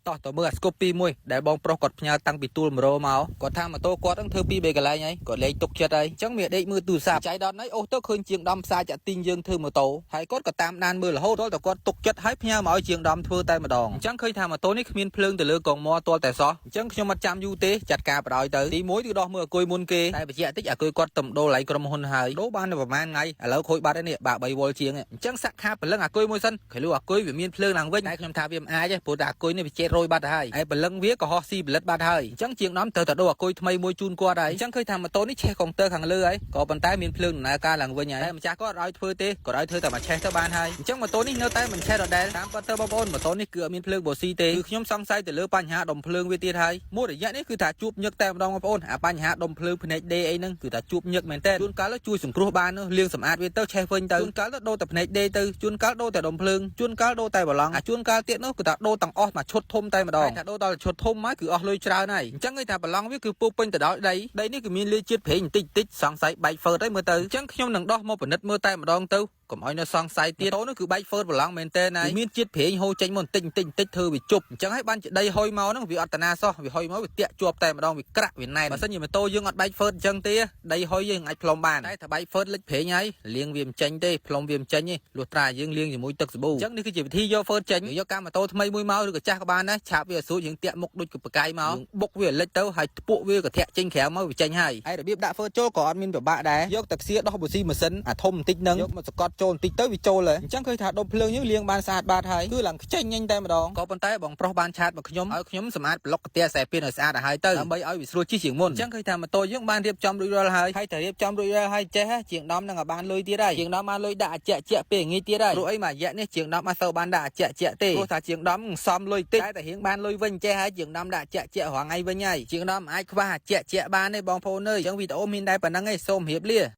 តោះតើមើលអាស្គប់ពីមួយដែលបងប្រុសគាត់ផ្ញើតាំងពីទូល100មកគាត់ថាម៉ូតូគាត់នឹងធ្វើពី3កន្លែងហើយគាត់លេងទុកចិត្តហើយអញ្ចឹងវាដេកមើលទូរស័ព្ទចៃដន្យហើយអូសទៅឃើញជាងដំផ្សារចាក់ទីងយើងធ្វើម៉ូតូហើយគាត់ក៏តាមដានមើលរហូតដល់តែគាត់ទុកចិត្តហើយផ្ញើមកឲ្យជាងដំធ្វើតែម្ដងអញ្ចឹងឃើញថាម៉ូតូនេះគ្មានភ្លើងទៅលើកងមាត់ទាល់តែសោះអញ្ចឹងខ្ញុំអត់ចាំយូរទេចាត់ការបដ ாய் ទៅទី1គឺដោះមើលអគុយមុនគេតែបញ្ជាក់តិចអគុយគាត់ទំដូរឡៃក្រុមហ៊ុនហើយដូរបានប្រហែលថ្ងៃឥឡូវខូចបាត់ហើយនេះបាក់3វ៉ុលជាងអញ្ចឹងសាក់ខាព្រលឹងអគុយមួយសិនគេលុះអគុយវាមានភ្លើងឡើងវិញតែខ្ញុំថាវាមិនអាចទេព្រោះតែអគុយនេះវាចេតរយបាត់ហើយហើយព្រលឹងវាក៏ហោះស៊ីផលិតបាត់ហើយអញ្ចឹងជាងដំត្រូវតែដូរអគុយថ្មីមួយជូនគាត់ហើយអញ្ចឹងឃើញថាម៉ូតូនេះឆេះកុងទ័រខាងលើហើយក៏ប៉ុន្តែមានភ្លើងដំណើរការឡើងវិញហើយតែម្ចាស់គាត់ឲ្យធ្វើទេគាត់ឲ្យធ្វើតែមួយឆេះទៅបានហើយអញ្ចឹងម៉ូតូនេះនៅតែមិនឆេះដដែលតាមពិតទៅបងប្អូនម៉ូតូនេះគឺអត់មានភ្លើងបូស៊ីទេគឺខ្ញុំសង្ស័យទៅលើបញ្ហាដុំភ្លើងវាទៀតហើយមួយរយៈនេះគឺថាជួបញឹកតែម្ដងបងប្អូនអាបញ្ហាដុំភ្លើងភ្នែកដេអីហ្នឹងគឺថាជួបញឹកមែនតើជួនកាលជួយសង្គ្រោះបានលាងសម្អាតវាទៅឆេះវិញទៅជួនកាលទៅដូរតែភ្នែកដេទៅជួនកាលដូរតែដុំភ្លើងជួនកាលដូរតែបឡង់ជួនកាលទៀតនោះគឺថាដូរទាំងអស់មកឈុតធំតែម្ដងថាដូរដល់ឈុតធំមកគឺអស់លុយច្រើនហើយអញ្ចឹងគេថាបឡង់វាគឺពុះពេញទៅដោយដីនេះគឺមានលាជាតិប្រេងបន្តិចសង្ស័យបែកហ្វឺតហើយមើលទៅអញ្ចឹងខ្ញុំនឹងដោះមកពិនិត្យមើលតែម្ដងទៅកុំឲ្យនៅសង្ស័យទៀតតោនោះគឺបែកហ្វឺតបឡង់មែនតើណាមានជាតិប្រេងហូរចេញមកបន្តិចធ្វើវាជប់អញ្ចឹងហើយបានជាដីហុយមកហ្នឹងវាអត់តាណាសោះវាហុយមកវាតាក់ជាប់តែម្ដងវាក្រាក់វាណែនបើសិនជាម៉ូតូយើងអត់បែកហ្វឺតអញ្ចឹងទេដីហុយយើងអាចផ្លុំបានតែถ้าបែកហ្វឺតលិចប្រេងហើយលាងវាមិនចេញទេផ្លុំវាមិនចេញទេលុះត្រាយើងលាងជាមួយទឹកសាប៊ូអញ្ចឹងនេះគឺជាវិធីយកហ្វឺតចេញយកកាម៉ូតូថ្មីមួយមកឬក៏ចាស់ក៏បានដែរឆាបវាស្រួលយើងតាក់មុខដូចកបកាយមកបុកវាលិចទៅហើយថ្ពក់វាក៏ធាក់ចេញក្រៅមកវាចេញហើយរបៀបដាក់ហ្វឺតចូលក៏អត់មានពិបាកដែរយកតែខ្សៀដោះប៊ូស៊ីម៉ាស៊ីនអាធំបន្តិចហ្នឹងយកមកសកត់ចូលបន្តិចទៅវាចូលអញ្ចឹងឃើញថាដុំភ្លើងយើងលាងបានស្អាតបាតហើយគឺឡើងខ្ចេញញញតែម្ដងក៏ប៉ុន្តែបងប្រុសបានឆាតមកខ្ញុំឲ្យខ្ញុំសម្អាតប្លុកកាទៀខ្សែពីនឲ្យស្អាតឲ្យទៅដើម្បីឲ្យវាស្រួលជិះជាងមុនអញ្ចឹងឃើញថាម៉ូតូយើងបានរៀបចំរួចរាល់ហើយតែរៀបចំរួចរាល់ហើយចេះជាងដំនឹងឲ្យបានលុយទៀតហើយជាងដំបានលុយដាក់អាជាក់ពេលងាយទៀតហើយព្រោះអីមួយរយៈនេះជាងដំអត់សូវបានដាក់អាជាក់ទេព្រោះថាជាងដំសំលុយតិចតែរៀងបានលុយវិញចេះហើយជាងដំដាក់អាជាក់រាល់ថ្ងៃវិញហើយជាងដំអាចខ្វះអាជាក់បានទេបងប្អូនអើយអញ្ចឹងវីដេអូមានតែប៉ុណ្្នឹងឯងសូមជម្រាបលា